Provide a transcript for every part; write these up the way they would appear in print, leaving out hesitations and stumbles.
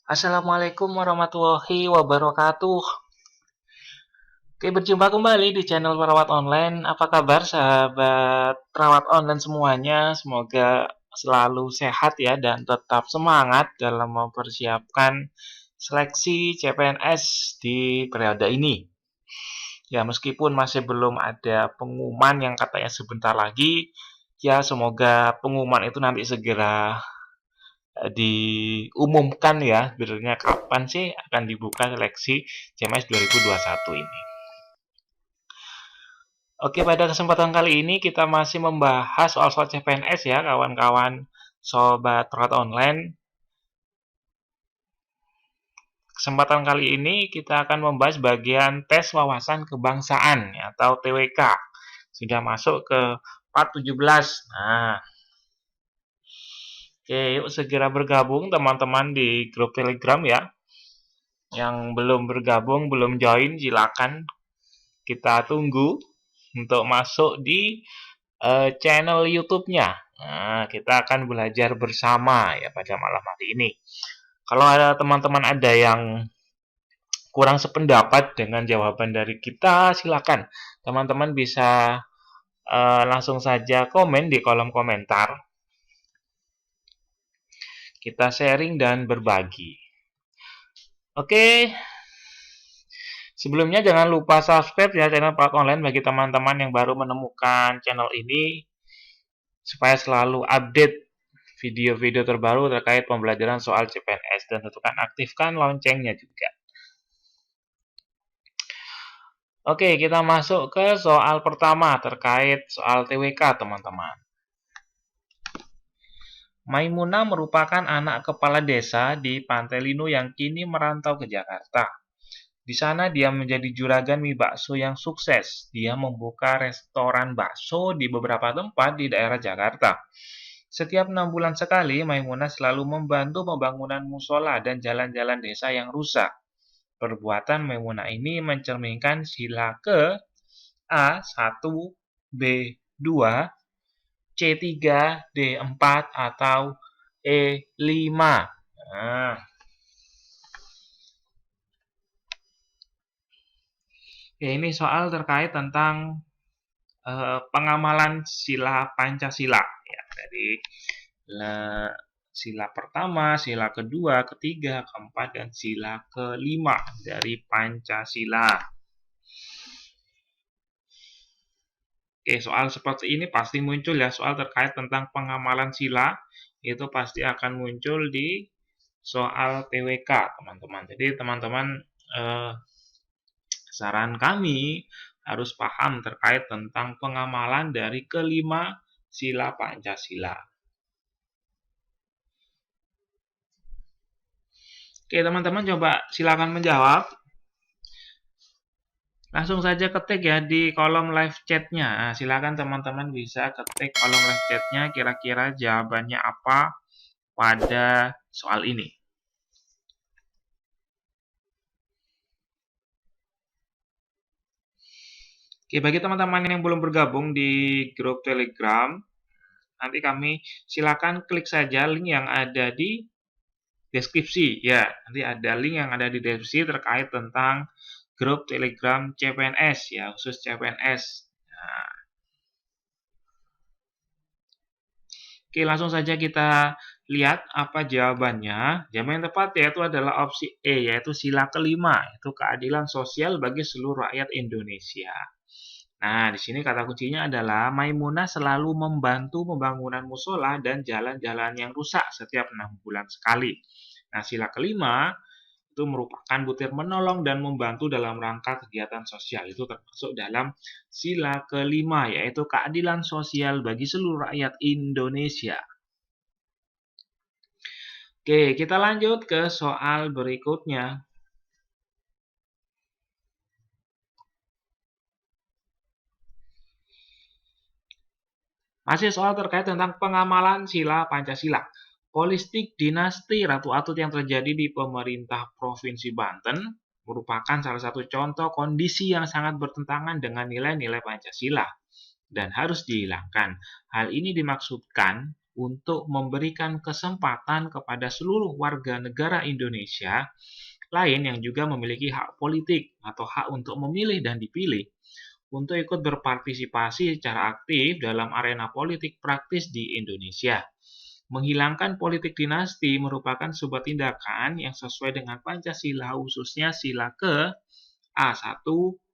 Assalamualaikum warahmatullahi wabarakatuh. Oke, berjumpa kembali di channel Perawat Online. Apa kabar sahabat perawat online semuanya? Semoga selalu sehat ya dan tetap semangat dalam mempersiapkan seleksi CPNS di periode ini. Ya, meskipun masih belum ada pengumuman yang katanya sebentar lagi, ya semoga pengumuman itu nanti segera diumumkan ya, sebenarnya kapan sih akan dibuka seleksi CMS 2021 ini. Oke, pada kesempatan kali ini kita masih membahas soal-soal CPNS ya, kawan-kawan sobat perawat online. Kesempatan kali ini kita akan membahas bagian tes wawasan kebangsaan atau TWK. Sudah masuk ke part 17. Nah, oke, yuk segera bergabung teman-teman di grup Telegram ya. Yang belum bergabung, belum join, silakan kita tunggu untuk masuk di channel YouTube-nya. Nah, kita akan belajar bersama ya pada malam hari ini. Kalau ada teman-teman ada yang kurang sependapat dengan jawaban dari kita, silakan teman-teman bisa langsung saja komen di kolom komentar. Kita sharing dan berbagi. Oke. Sebelumnya jangan lupa subscribe ya channel Perawat Online bagi teman-teman yang baru menemukan channel ini supaya selalu update video-video terbaru terkait pembelajaran soal CPNS dan tentukan aktifkan loncengnya juga. Oke, kita masuk ke soal pertama terkait soal TWK, teman-teman. Maimunah merupakan anak kepala desa di Pantai Linu yang kini merantau ke Jakarta. Di sana dia menjadi juragan mie bakso yang sukses. Dia membuka restoran bakso di beberapa tempat di daerah Jakarta. Setiap 6 bulan sekali, Maimunah selalu membantu pembangunan musola dan jalan-jalan desa yang rusak. Perbuatan Maimunah ini mencerminkan sila ke A1, B2, C3, D4, atau E5. Nah, ya, ini soal terkait tentang pengamalan sila Pancasila ya, dari sila pertama, sila kedua, ketiga, keempat, dan sila kelima dari Pancasila. Oke, soal seperti ini pasti muncul ya, soal terkait tentang pengamalan sila itu pasti akan muncul di soal TWK, teman-teman. Jadi teman-teman saran kami harus paham terkait tentang pengamalan dari kelima sila Pancasila. Oke, teman-teman coba silakan menjawab. Langsung saja ketik ya di kolom live chat-nya. Nah, silakan teman-teman bisa ketik kolom live chat-nya kira-kira jawabannya apa pada soal ini. Oke, bagi teman-teman yang belum bergabung di grup Telegram, nanti kami silakan klik saja link yang ada di deskripsi. Ya, nanti ada link yang ada di deskripsi terkait tentang grup Telegram CPNS ya, khusus CPNS. Nah. Oke, langsung saja kita lihat apa jawabannya. Jawaban yang tepat yaitu adalah opsi E, yaitu sila kelima, yaitu keadilan sosial bagi seluruh rakyat Indonesia. Nah, di sini kata kuncinya adalah Maimunah selalu membantu pembangunan musola dan jalan-jalan yang rusak setiap 6 bulan sekali. Nah, sila kelima itu merupakan butir menolong dan membantu dalam rangka kegiatan sosial. Itu termasuk dalam sila kelima, yaitu keadilan sosial bagi seluruh rakyat Indonesia. Oke, kita lanjut ke soal berikutnya. Masih soal terkait tentang pengamalan sila Pancasila. Politik dinasti Ratu Atut yang terjadi di pemerintah Provinsi Banten merupakan salah satu contoh kondisi yang sangat bertentangan dengan nilai-nilai Pancasila dan harus dihilangkan. Hal ini dimaksudkan untuk memberikan kesempatan kepada seluruh warga negara Indonesia lain yang juga memiliki hak politik atau hak untuk memilih dan dipilih untuk ikut berpartisipasi secara aktif dalam arena politik praktis di Indonesia. Menghilangkan politik dinasti merupakan sebuah tindakan yang sesuai dengan Pancasila, khususnya sila ke A1,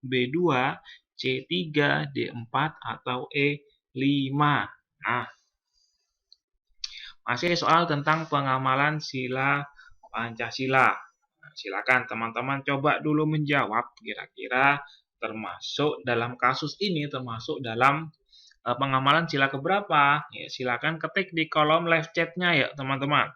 B2, C3, D4, atau E5. Nah, masih soal tentang pengamalan sila Pancasila. Nah, silakan teman-teman coba dulu menjawab kira-kira termasuk dalam kasus ini, termasuk dalam pengamalan sila keberapa? Ya, silakan ketik di kolom live chat-nya ya, teman-teman.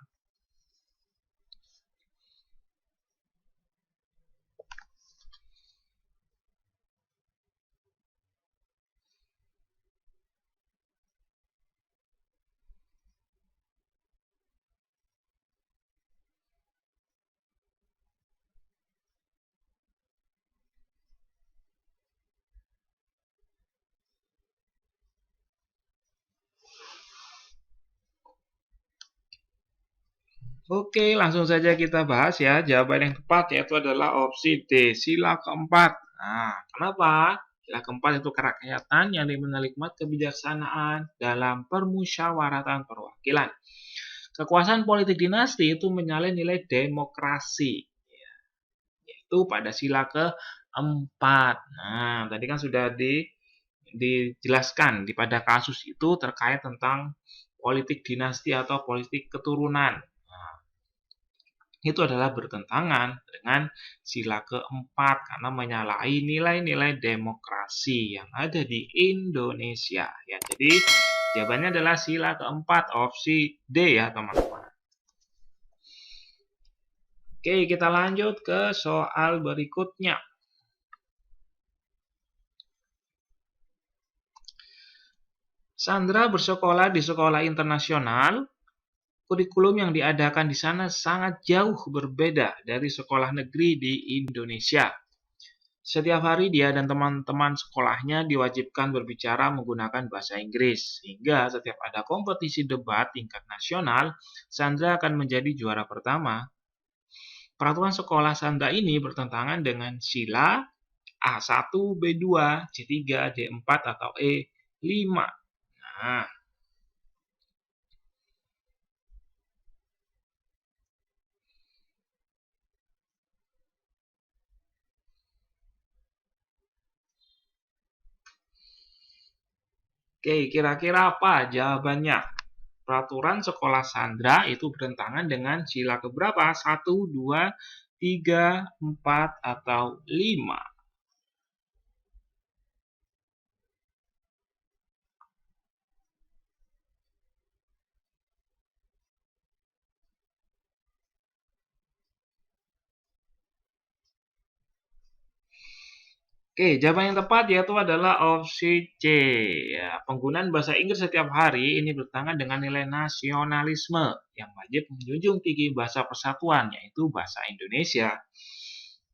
Oke, langsung saja kita bahas ya. Jawaban yang tepat yaitu adalah opsi D, sila keempat. Nah, kenapa? Sila keempat itu kerakyatan yang dimana hikmat kebijaksanaan dalam permusyawaratan perwakilan. Kekuasaan politik dinasti itu menyalin nilai demokrasi, yaitu pada sila keempat. Nah, tadi kan sudah dijelaskan pada kasus itu terkait tentang politik dinasti atau politik keturunan. Itu adalah bertentangan dengan sila keempat karena menyalahi nilai-nilai demokrasi yang ada di Indonesia. Ya, jadi jawabannya adalah sila keempat, opsi D ya teman-teman. Oke, kita lanjut ke soal berikutnya. Sandra bersekolah di sekolah internasional. Kurikulum yang diadakan di sana sangat jauh berbeda dari sekolah negeri di Indonesia. Setiap hari dia dan teman-teman sekolahnya diwajibkan berbicara menggunakan bahasa Inggris, sehingga setiap ada kompetisi debat tingkat nasional, Sandra akan menjadi juara pertama. Peraturan sekolah Sandra ini bertentangan dengan sila A1, B2, C3, D4, atau E5. Nah, oke, kira-kira apa jawabannya? Peraturan sekolah Sandra itu bertentangan dengan sila keberapa? 1, 2, 3, 4, atau 5? Oke, jawaban yang tepat yaitu adalah opsi C. Ya, penggunaan bahasa Inggris setiap hari ini bertentangan dengan nilai nasionalisme yang wajib menjunjung tinggi bahasa persatuan, yaitu bahasa Indonesia.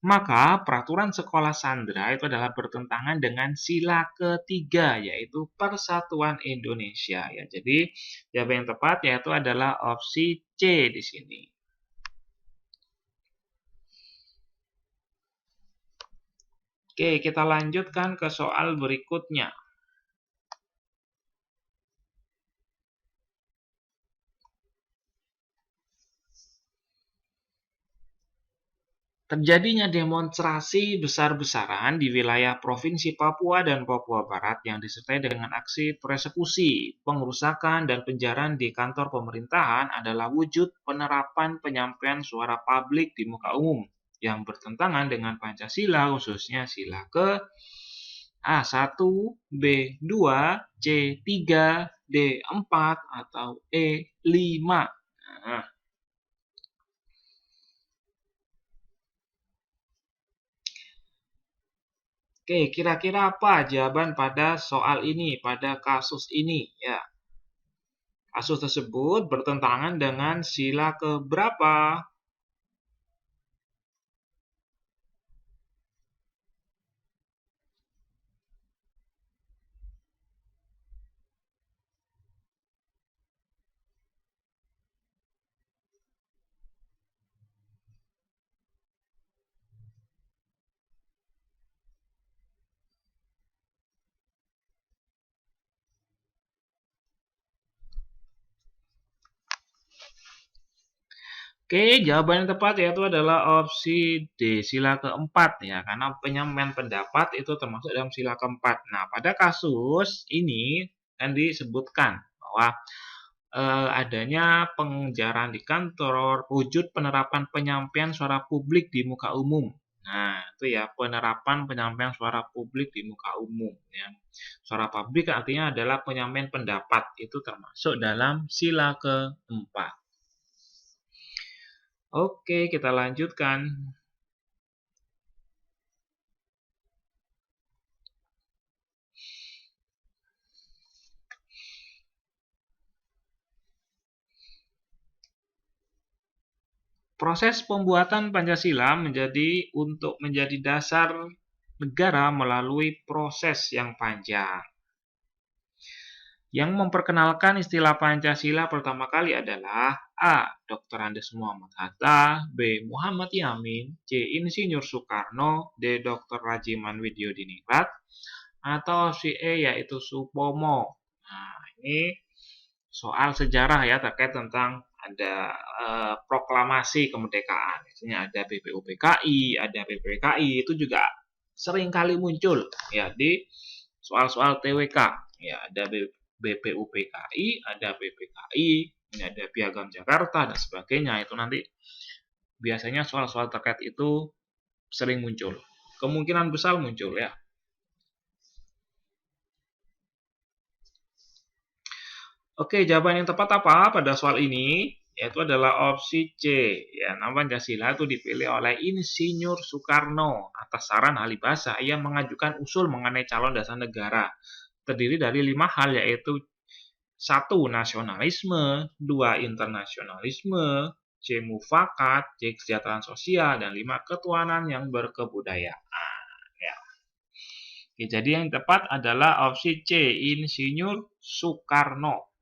Maka peraturan sekolah Sandra itu adalah bertentangan dengan sila ketiga, yaitu Persatuan Indonesia. Ya, jadi jawaban yang tepat yaitu adalah opsi C di sini. Oke, kita lanjutkan ke soal berikutnya. Terjadinya demonstrasi besar-besaran di wilayah Provinsi Papua dan Papua Barat yang disertai dengan aksi persekusi, pengrusakan, dan penjarahan di kantor pemerintahan adalah wujud penerapan penyampaian suara publik di muka umum yang bertentangan dengan Pancasila, khususnya sila ke A1, B2, C3, D4, atau E5. Nah, oke, kira-kira apa jawaban pada soal ini, pada kasus ini? Ya, kasus tersebut bertentangan dengan sila keberapa? Oke, jawaban yang tepat yaitu adalah opsi D, sila keempat ya, karena penyampaian pendapat itu termasuk dalam sila keempat. Nah, pada kasus ini kan disebutkan bahwa adanya pengejaran di kantor, wujud penerapan penyampaian suara publik di muka umum. Nah, itu ya penerapan penyampaian suara publik di muka umum ya. Suara publik artinya adalah penyampaian pendapat, itu termasuk dalam sila keempat. Oke, kita lanjutkan. Proses pembuatan Pancasila untuk menjadi dasar negara melalui proses yang panjang. Yang memperkenalkan istilah Pancasila pertama kali adalah A. Dr. Andes Muhammad Hatta, B. Muhammad Yamin, C. Insinyur Soekarno, D. Dr. Rajiman Widyodiningrat, atau opsi E yaitu Supomo. Nah, ini soal sejarah ya terkait tentang ada proklamasi kemerdekaan. Misalnya ada BPUPKI, ada BPKI, itu juga sering kali muncul ya di soal-soal TWK. Ya, ada BPUPKI, ada BPKI, ada Piagam Jakarta dan sebagainya. Itu nanti biasanya soal-soal terkait itu sering muncul. Kemungkinan besar muncul ya. Oke, jawaban yang tepat apa pada soal ini? Yaitu adalah opsi C. Ya, nama Pancasila itu dipilih oleh Insinyur Soekarno atas saran ahli bahasa. Ia mengajukan usul mengenai calon dasar negara. Terdiri dari 5 hal, yaitu 1. Nasionalisme, 2. Internasionalisme, C. Mufakat, C. Kesejahteraan sosial, dan 5. Ketuhanan yang berkebudayaan. Ya. Oke, jadi yang tepat adalah opsi C. Insinyur Soekarno.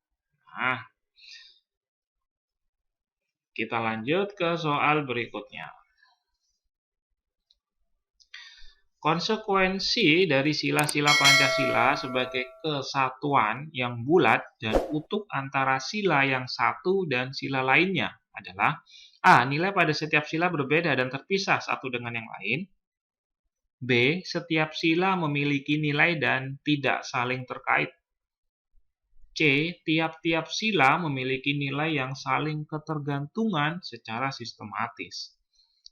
Nah, kita lanjut ke soal berikutnya. Konsekuensi dari sila-sila Pancasila sebagai kesatuan yang bulat dan utuh antara sila yang satu dan sila lainnya adalah A. Nilai pada setiap sila berbeda dan terpisah satu dengan yang lain. B. Setiap sila memiliki nilai dan tidak saling terkait. C. Tiap-tiap sila memiliki nilai yang saling ketergantungan secara sistematis.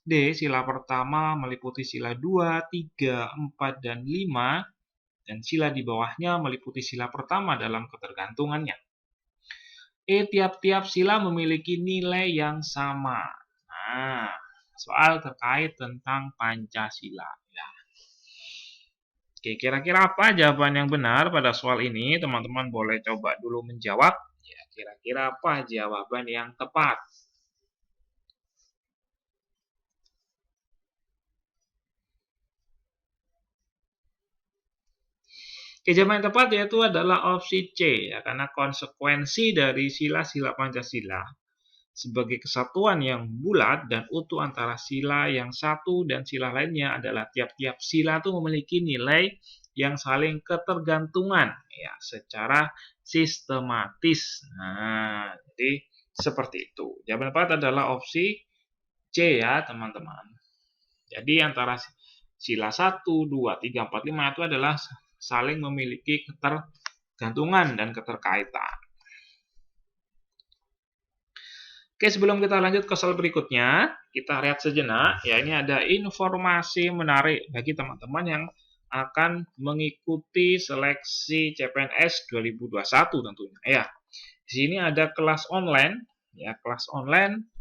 D. Sila pertama meliputi sila 2, 3, 4, dan 5, dan sila di bawahnya meliputi sila pertama dalam ketergantungannya. E. Tiap-tiap sila memiliki nilai yang sama. Nah, soal terkait tentang Pancasila. Ya. Oke, kira-kira apa jawaban yang benar pada soal ini? Teman-teman boleh coba dulu menjawab. Ya, kira-kira apa jawaban yang tepat? Oke, jawaban yang tepat yaitu adalah opsi C, ya, karena konsekuensi dari sila-sila Pancasila sebagai kesatuan yang bulat dan utuh antara sila yang satu dan sila lainnya adalah tiap-tiap sila itu memiliki nilai yang saling ketergantungan ya secara sistematis. Nah, jadi seperti itu. Jawaban tepat adalah opsi C ya, teman-teman. Jadi antara sila 1, 2, 3, 4, 5 itu adalah saling memiliki ketergantungan dan keterkaitan. Oke, sebelum kita lanjut ke soal berikutnya, kita lihat sejenak. Ya, ini ada informasi menarik bagi teman-teman yang akan mengikuti seleksi CPNS 2021 tentunya. Ya, di sini ada kelas online. Ya, kelas online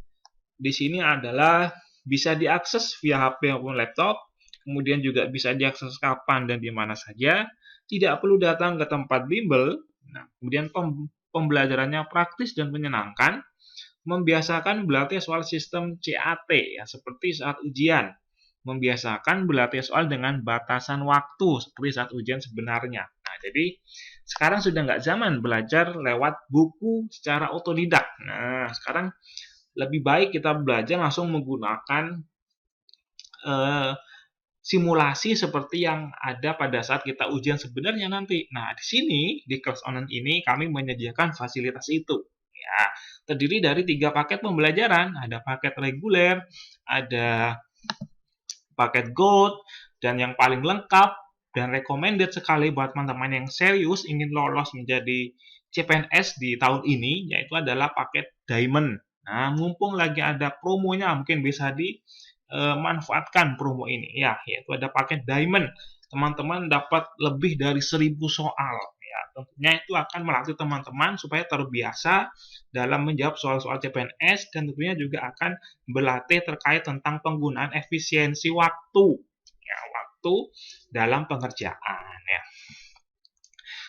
di sini adalah bisa diakses via HP maupun laptop. Kemudian juga bisa diakses kapan dan di mana saja. Tidak perlu datang ke tempat bimbel. Nah, kemudian pembelajarannya praktis dan menyenangkan. Membiasakan berlatih soal sistem CAT ya, seperti saat ujian. Membiasakan berlatih soal dengan batasan waktu seperti saat ujian sebenarnya. Nah, jadi sekarang sudah nggak zaman belajar lewat buku secara otodidak. Nah, sekarang lebih baik kita belajar langsung menggunakan simulasi seperti yang ada pada saat kita ujian sebenarnya nanti. Nah, di sini di kelas online ini kami menyediakan fasilitas itu. Ya, terdiri dari 3 paket pembelajaran, ada paket reguler, ada paket gold, dan yang paling lengkap dan recommended sekali buat teman-teman yang serius ingin lolos menjadi CPNS di tahun ini, yaitu adalah paket diamond. Nah, mumpung lagi ada promonya, mungkin bisa dimanfaatkan promo ini ya, yaitu ada paket diamond. Teman-teman dapat lebih dari 1000 soal. Ya, tentunya itu akan melatih teman-teman supaya terbiasa dalam menjawab soal-soal CPNS, dan tentunya juga akan berlatih terkait tentang penggunaan efisiensi waktu. Ya, waktu dalam pengerjaan ya.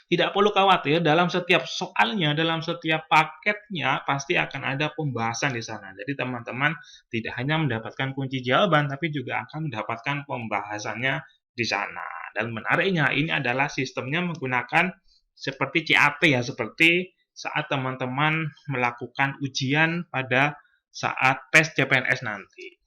Tidak perlu khawatir, dalam setiap soalnya, dalam setiap paketnya pasti akan ada pembahasan di sana. Jadi teman-teman tidak hanya mendapatkan kunci jawaban, tapi juga akan mendapatkan pembahasannya di sana. Dan menariknya, ini adalah sistemnya menggunakan seperti CAT ya, seperti saat teman-teman melakukan ujian pada saat tes CPNS nanti.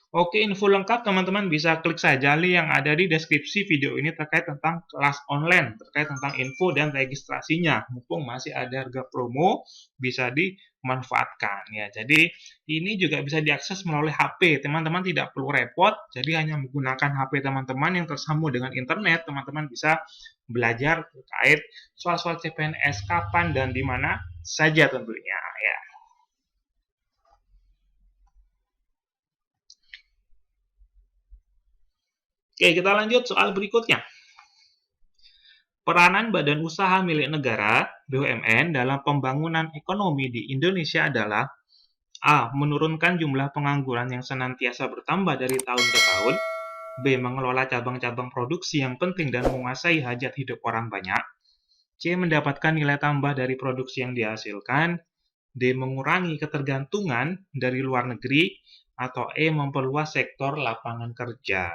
Oke, info lengkap teman-teman bisa klik saja link yang ada di deskripsi video ini terkait tentang kelas online, terkait tentang info dan registrasinya. Mumpung masih ada harga promo, bisa dimanfaatkan ya. Jadi ini juga bisa diakses melalui HP. Teman-teman tidak perlu repot, jadi hanya menggunakan HP teman-teman yang tersambung dengan internet, teman-teman bisa belajar terkait soal-soal CPNS kapan dan di mana saja tentunya ya. Oke, kita lanjut soal berikutnya. Peranan badan usaha milik negara (BUMN) dalam pembangunan ekonomi di Indonesia adalah A. Menurunkan jumlah pengangguran yang senantiasa bertambah dari tahun ke tahun. B. Mengelola cabang-cabang produksi yang penting dan menguasai hajat hidup orang banyak. C. Mendapatkan nilai tambah dari produksi yang dihasilkan. D. Mengurangi ketergantungan dari luar negeri. Atau E. Memperluas sektor lapangan kerja.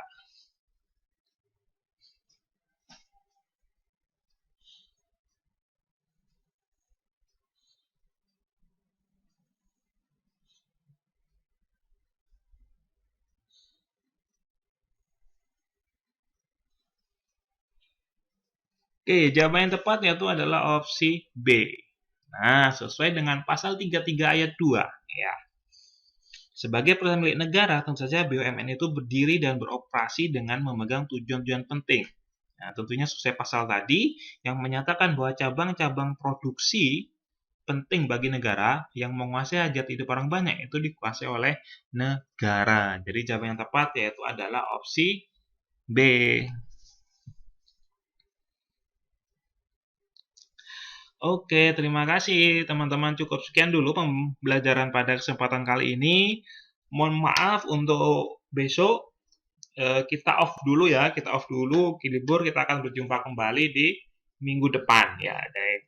Oke, jawaban yang tepat yaitu adalah opsi B. Nah, sesuai dengan pasal 33 ayat 2. Ya. Sebagai perusahaan milik negara, tentu saja BUMN itu berdiri dan beroperasi dengan memegang tujuan-tujuan penting. Nah, tentunya sesuai pasal tadi yang menyatakan bahwa cabang-cabang produksi penting bagi negara yang menguasai hajat hidup orang banyak itu dikuasai oleh negara. Jadi jawaban yang tepat yaitu adalah opsi B. Oke, terima kasih teman-teman. Cukup sekian dulu pembelajaran pada kesempatan kali ini. Mohon maaf untuk besok kita off dulu ya, kita off dulu, libur, kita akan berjumpa kembali di minggu depan ya.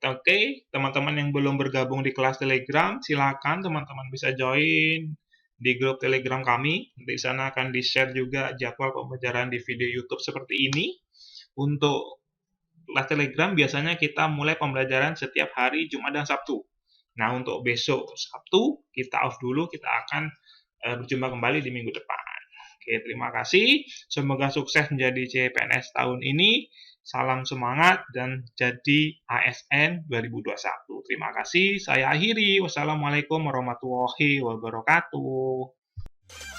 Oke, teman-teman yang belum bergabung di kelas Telegram, silakan teman-teman bisa join di grup Telegram kami. Di sana akan di-share juga jadwal pembelajaran di video YouTube seperti ini. Untuk kelas Telegram biasanya kita mulai pembelajaran setiap hari Jumat dan Sabtu. Nah, untuk besok Sabtu kita off dulu, kita akan berjumpa kembali di minggu depan. Oke, terima kasih. Semoga sukses menjadi CPNS tahun ini. Salam semangat dan jadi ASN 2021. Terima kasih. Saya akhiri. Wassalamualaikum warahmatullahi wabarakatuh.